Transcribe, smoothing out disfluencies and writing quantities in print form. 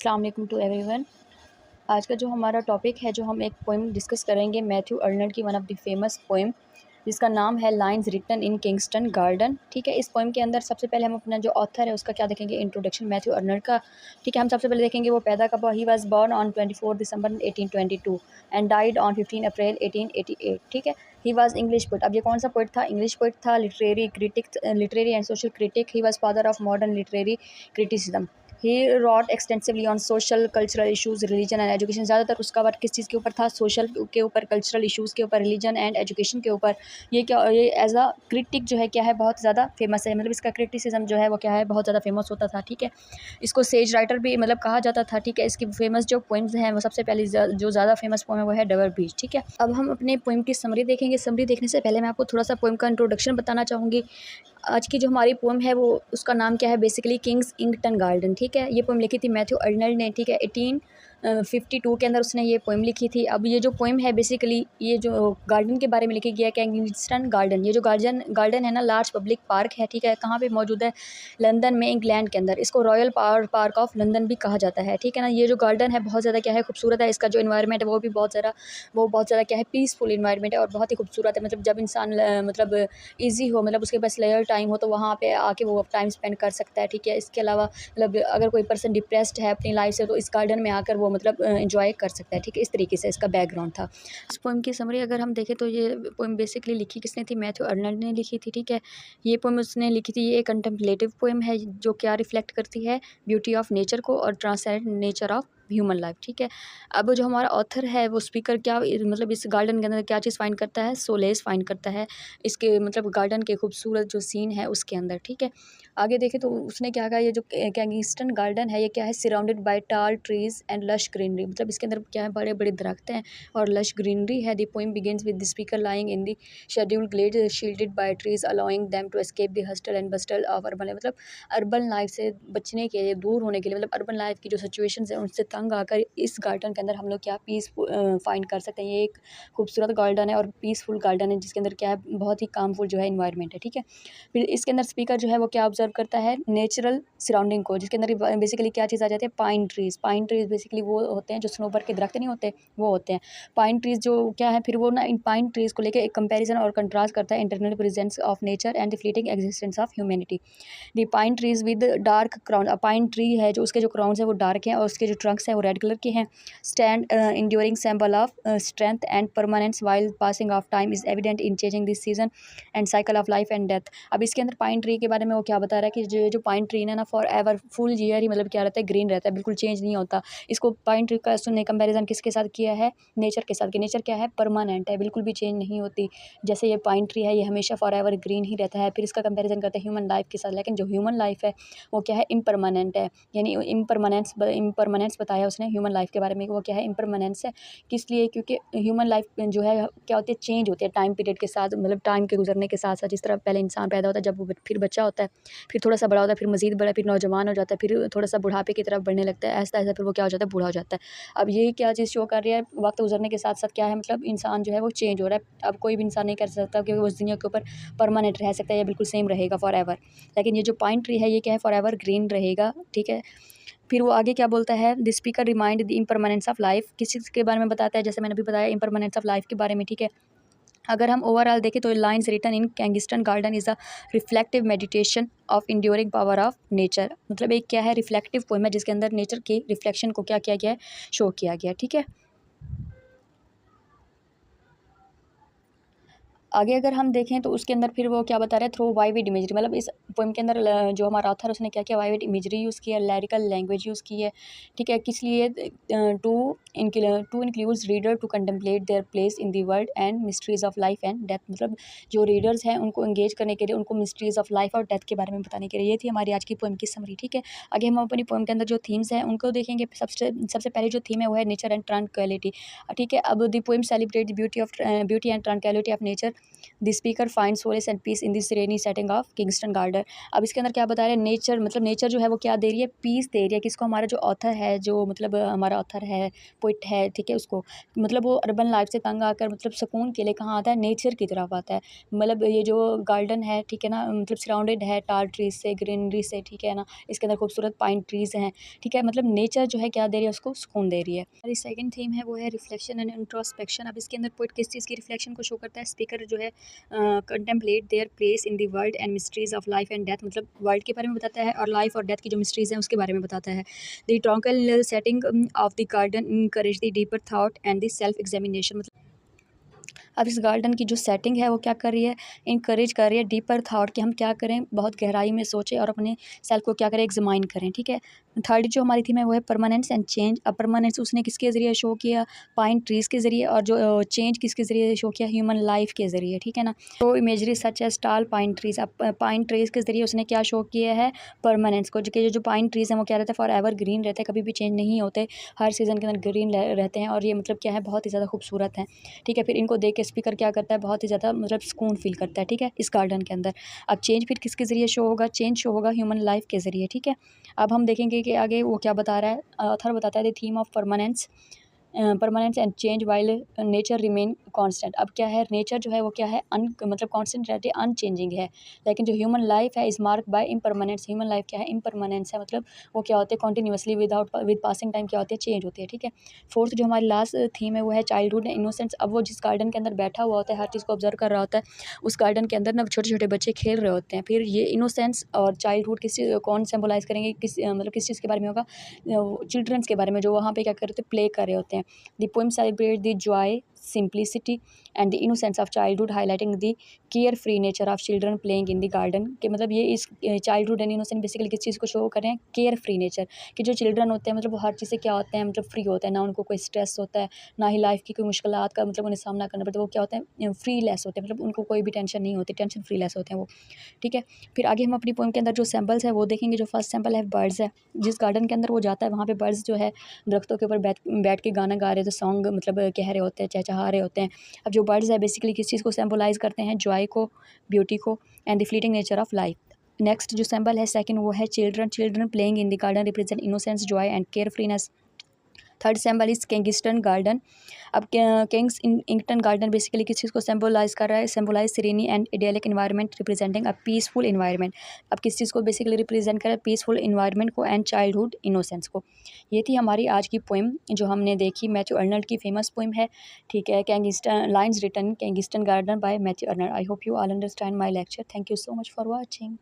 अस्सलाम वालेकुम to everyone. आज का जो हमारा टॉपिक है, जो हम एक पोएम डिस्कस करेंगे मैथ्यू अर्नल्ड की, one of the famous poem जिसका नाम है lines written in Kingston Garden. ठीक है, इस पोएम के अंदर सबसे पहले हम अपना जो ऑथर है उसका क्या देखेंगे, इंट्रोडक्शन मैथ्यू अर्नल्ड का। ठीक है, हम सबसे पहले देखेंगे वो पैदा कब हुआ। He was born on 24 December 1822 and died on 15 April 1888। ठीक है, ही वाज इंग्लिश पोइट। अब ये कौन सा पोइट था? इंग्लिश पोइट था, literary critic, literary and social critic. He was father of modern literary criticism. He wrote extensively on social cultural issues, religion and education. ज़्यादातर उसका वर्क किस चीज़ के ऊपर था? सोशल के ऊपर, कल्चरल इशूज़ के ऊपर, रिलीजन एंड एजुकेशन के ऊपर। ये एज अ क्रिटिक जो है क्या है, बहुत ज़्यादा फेमस है। मतलब इसका क्रिटिसिज्म जो है वो क्या है, बहुत ज़्यादा फेमस होता था। ठीक है, इसको सेज राइटर भी मतलब कहा जाता था। ठीक है, इसकी फेमस जो पोइम्स हैं वो सबसे पहले जो ज़्यादा फेमस पोइम है वो है डबर ब्रीच। ठीक है, अब हम अपने पोइम की समरी देखेंगे। समरी देखने से पहले मैं आपको थोड़ा सा पोइम का इंट्रोडक्शन बताना चाहूँगी। आज की जो हमारी पोएम है वो उसका नाम क्या है, बेसिकली किंग्सटन गार्डन। ठीक है, ये पोएम लिखी थी मैथ्यू अर्नल्ड ने। ठीक है, 1852 के अंदर उसने ये पोएम लिखी थी। अब ये जो पोएम है बेसिकली ये जो गार्डन के बारे में लिखी गया है, किंग्सटन गार्डन। ये जो गार्डन है ना, लार्ज पब्लिक पार्क है। ठीक है, कहाँ पे मौजूद है? लंदन में, इंग्लैंड के अंदर। इसको रॉयल पार्क ऑफ लंदन भी कहा जाता है। ठीक है ना, ये जो गार्डन है बहुत ज़्यादा क्या है, खूबसूरत है। इसका जो इन्वायरमेंट है वो भी बहुत ज़्यादा क्या है, पीसफुल इन्वायरमेंट है और बहुत ही खूबसूरत है। मतलब जब इंसान मतलब ईज़ी हो, मतलब उसके पास लेयर टाइम हो, तो वहाँ पे आके वो टाइम स्पेंड कर सकता है। ठीक है, इसके अलावा मतलब अगर कोई पर्सन डिप्रेस्ड है अपनी लाइफ से, तो इस गार्डन में आकर वो मतलब एंजॉय कर सकता है। ठीक है, इस तरीके से इसका बैकग्राउंड था। इस पोएम की समरी अगर हम देखें तो ये पोएम बेसिकली लिखी किसने थी? मैथ्यू अर्नल्ड ने लिखी थी। ठीक है, ये पोएम उसने लिखी थी। ये एक कंटेम्पलेटिव पोएम है जो क्या रिफ्लेक्ट करती है, ब्यूटी ऑफ नेचर को और transcendent nature of human life. ठीक है, अब जो हमारा ऑथर है वो स्पीकर क्या मतलब इस गार्डन के अंदर क्या चीज़ फाइंड करता है? सोलेस फाइंड करता है इसके मतलब गार्डन के खूबसूरत जो सीन है उसके अंदर। ठीक है, आगे देखें तो उसने क्या कहा, ये जो किंगस्टन गार्डन है ये क्या है, सराउंडेड बाय टाल ट्रीज एंड लश ग्रीनरी। मतलब इसके अंदर क्या है, बड़े बड़े दरख्त हैं और लश ग्रीनरी है। The poem begins with the speaker lying in the shaded glade shielded by trees allowing them to escape the hustle and bustle of urban. मतलब अर्बन लाइफ से बचने के लिए, दूर होने के लिए, मतलब अर्बन लाइफ की जो सिचुएशंस है उनसे तंग आकर इस गार्डन के अंदर हम लोग क्या पीस फाइंड कर सकते हैं। ये एक खूबसूरत गार्डन है और पीसफुल गार्डन है जिसके अंदर क्या है, बहुत ही कामफुल जो है इन्वायरमेंट है। ठीक है, फिर इसके अंदर स्पीकर जो है वो क्या ऑब्जर्व करता है, नेचुरल सराउंडिंग को, जिसके अंदर बेसिकली क्या चीज़ आ जाती है, pine trees. Pine trees basically वो होते हैं जो स्नोबर के दरख्त नहीं होते, वो होते हैं पाइन ट्रीज। जो क्या है फिर वो ना इन पाइन ट्रीज को लेकर एक कंपेरिजन और कंट्रास्ट करता है, internal presence of nature and the fleeting existence of humanity. The pine trees with dark crown. Pine tree है जो उसके जो क्राउन्स है वो डार्क हैं और उसके जो ट्रंक्स हैं वो रेड कलर के हैं। Stand enduring symbol of strength and permanence while passing of time is evident in changing this season and cycle of life and death. अब इसके अंदर पाइन ट्री के बारे में वो क्या बता रहा है कि जो पाइन ट्री है ना, फॉर एवर फुल ईयर ही मतलब क्या रहता है, ग्रीन रहता है, बिल्कुल चेंज नहीं होता। इसको पाइन ट्री का उसने कंपेरिजन किसके साथ किया है? नेचर के साथ। कि नेचर क्या है, परमानेंट है, बिल्कुल भी चेंज नहीं होती। जैसे ये पाइन ट्री है ये हमेशा फॉर एवर ग्रीन ही रहता है। फिर इसका कंपेरिजन करते हैं ह्यूमन लाइफ के साथ। लेकिन जो ह्यूमन लाइफ है वो क्या है, इम्परमानेंट है। यानी इम्परमानेंस बताया उसने ह्यूमन लाइफ के बारे में, वो क्या है, इम्परमानेंस है। किस लिए? क्योंकि ह्यूमन लाइफ जो है क्या होती है, चेंज होती है टाइम पीरियड के साथ, मतलब टाइम के गुजरने के साथ साथ। जिस तरह पहले इंसान पैदा होता है, जब वो फिर बच्चा होता है, फिर थोड़ा सा बड़ा होता है, फिर मजीद बड़ा, फिर नौजवान हो जाता है, फिर थोड़ा सा बुढ़ापे की तरफ बढ़ने लगता है, ऐसा ऐसा फिर वो क्या हो जाता है, बूढ़ा हो जाता है। अब ये क्या चीज़ शो कर रही है, वक्त गुजरने के साथ साथ क्या है, मतलब इंसान जो है वो चेंज हो रहा है। अब कोई भी इंसान नहीं कर सकता कि वो इस दुनिया के ऊपर परमानेंट रह सकता है या बिल्कुल सेम रहेगा फॉर एवर। लेकिन ये जो पाइन ट्री है ये क्या है, फॉर एवर ग्रीन रहेगा। ठीक है, फिर वो आगे क्या बोलता है, the speaker remind the impermanence of life. किस चीज़ के बारे में बताता है? जैसे मैंने अभी बताया, इम्परमानेंस ऑफ लाइफ के बारे में। ठीक है, अगर हम ओवरऑल देखें तो lines written in Kingston Garden is a reflective meditation of enduring power of nature. मतलब एक क्या है, रिफ्लेक्टिव पोएम है जिसके अंदर नेचर के रिफ्लेक्शन को क्या किया गया है, शो किया गया। ठीक है, आगे अगर हम देखें तो उसके अंदर फिर वो क्या बता रहे हैं, थ्रू वाइविड इमेजरी। मतलब इस पोएम के अंदर जो हमारा ऑथर है उसने क्या किया, वाइविड इमेजरी यूज़ किया, लैरिकल लैंग्वेज यूज़ की है। ठीक है, किस लिए? To includes reader to contemplate their place in the world and mysteries of life and death. मतलब जो रीडर्स हैं उनको एंगेज करने के लिए, उनको मिस्ट्रीज ऑफ लाइफ और डेथ के बारे में बताने के लिए। ये थी हमारी आज की पोएम की समरी। ठीक है, आगे हम अपनी पोएम के अंदर जो थीम्स हैं उनको देखेंगे। सबसे पहले जो थीम है वो है नेचर एंड ट्रांक्विलिटी। ठीक है, अब the poem celebrate the beauty and tranquillity of nature the speaker find solace and peace in this rainy setting of Kingston garden. अब इसके अंदर क्या बता रहे हैं, नेचर मतलब नेचर जो है वो क्या दे रही है, पीस दे रही है। किसको, हमारा जो ऑथर है, जो मतलब हमारा ऑथर है, पोइट है, ठीक है, उसको मतलब वो अर्बन लाइफ से तंग आकर मतलब सुकून के लिए कहाँ आता है, नेचर की तरफ आता है। मतलब ये जो गार्डन है, ठीक है ना, मतलब सराउंडेड है टाल ट्रीज से, ग्रीनरी से, ठीक है ना, इसके अंदर खूबसूरत पाइन ट्रीज हैं, ठीक है, मतलब नेचर जो है क्या दे रही है, उसको सुकून दे रही है। हमारी सेकंड थीम है वो है रिफ्लेक्शन एंड इंट्रोस्पेक्शन। अब इसके अंदर पोइट किस चीज़ की रिफ्लेक्शन को शो करता है, स्पीकर जो है contemplate their place in the world and mysteries of life and death, मतलब वर्ल्ड के बारे में बताता है और लाइफ और डेथ की जो मिस्ट्रीज हैं उसके बारे में बताता है। The truncal setting of the garden encourage the deeper thought and the self examination. मतलब अब इस गार्डन की जो सेटिंग है वो क्या कर रही है, इनकरेज कर रही है डीपर थाट, कि हम क्या करें, बहुत गहराई में सोचें और अपने सेल्फ को क्या करें, एग्जामाइन करें, ठीक है। थर्ड जो हमारी थीम है वो है परमानेंस एंड चेंज। अब परमानेंस उसने किसके ज़रिए शो किया, पाइन ट्रीज़ के ज़रिए, और जो चेंज किसके ज़रिए शो किया, ह्यूमन लाइफ के ज़रिए, ठीक है ना। तो इमेजरी सच एज टाल पाइन ट्रीज़, अब पाइन ट्रीज़ के ज़रिए उसने क्या शो किया है, परमानेंस को, जो कि जो पाइन ट्रीज़ हैं वो क्या रहता है, फॉर एवर ग्रीन रहते हैं, कभी भी चेंज नहीं होते, हर सीज़न के अंदर ग्रीन रहते हैं, और ये मतलब क्या है, बहुत ही ज़्यादा खूबसूरत हैं, ठीक है। फिर इनको देख के स्पीकर क्या करता है, बहुत ही ज़्यादा मतलब सुकून फील करता है, ठीक है, इस गार्डन के अंदर। अब चेंज फिर किसके ज़रिए शो होगा, चेंज शो होगा ह्यूमन लाइफ के ज़रिए, ठीक है। अब हम देखेंगे कि आगे वो क्या बता रहा है, ऑथर बताता है the theme of permanence and change while nature remain constant. अब क्या है, नेचर जो है वो क्या है, मतलब कांस्टेंट रहती है, अनचेंजिंग है, लेकिन जो ह्यूमन लाइफ है is mark bye impermanence. Human life क्या है, इम्परमानेंस है, मतलब वो क्या होते हैं, कॉन्टीन्यूसली विद पासिंग टाइम क्या होती है, चेंज होती है, ठीक है। फोर्थ जो हमारी लास्ट थीम है वो है चाइल्डहुड एंड इनोसेंस। अब वो जिस गार्डन के अंदर बैठा हुआ होता है, हर चीज़ को ऑब्जर्व कर रहा होता है, उस गार्डन के अंदर ना छोटे छोटे बच्चे खेल रहे होते हैं। फिर ये इनोसेंस और चाइल्डहुड कौन सिंबलाइज करेंगे, मतलब किस चीज़ के बारे में होगा, चिल्ड्रंस के बारे में, जो वहाँ पे क्या कर रहे होते हैं, प्ले कर रहे होते हैं। The poem celebrates the joy, simplicity and the innocence of childhood, highlighting the carefree nature of children playing in the garden। कि मतलब ये इस चाइल्डहुड एंड इनोसेंट बेसिकली किस चीज़ को शो कर रहे हैं, केयर फ्री नेचर, कि जो चिल्ड्रन होते हैं मतलब वो हर चीज़ से क्या होते हैं, मतलब फ्री होते हैं, ना उनको कोई स्ट्रेस होता है, ना ही लाइफ की कोई मुश्किलात का मतलब उन्हें सामना करना पड़ता है। वो क्या होते हैं, फ्री लेस होते हैं, मतलब उनको कोई भी टेंशन नहीं होती, टेंशन फ्री लेस होते हैं वो, ठीक है। फिर आगे हम अपनी पोएम के अंदर जो सैम्पल्स है वो देखेंगे। जो फर्स्ट सैम्पल है बर्ड्स है। जिस गार्डन के अंदर वो जाता है वहाँ पे बर्ड्स जो है दरख्तों के ऊपर बैठ बैठ के गाना गा रहे थे, सॉन्ग मतलब कह रहे होते हैं, चहचहा रहे होते हैं। अब जो बर्ड्स है बेसिकली किस चीज़ को सिंबलाइज करते हैं, जॉय को, ब्यूटी को and the fleeting nature of life. Next जो सिंबल है सेकंड वो है children playing in the garden represent innocence, joy and carefreeness. Third symbol is Kingston garden. अब किंग्स इंगटन गार्डन बेसिकली किस चीज़ को सिंबलाइज कर रहा है, symbolize serene and idyllic environment representing a peaceful environment. अब किस चीज़ को बेसिकली रिप्रेजेंट कर रहा है, पीसफुल इन्वायरमेंट को एंड चाइल्डहुड इनोसेंस को। ये थी हमारी आज की पोइम जो हमने देखी, मैथ्यू अर्नल्ड की फेमस पोइम है, ठीक है, Kingston lines written Kingston Garden by Matthew Arnold. I hope you all understand my lecture. Thank you so much for watching.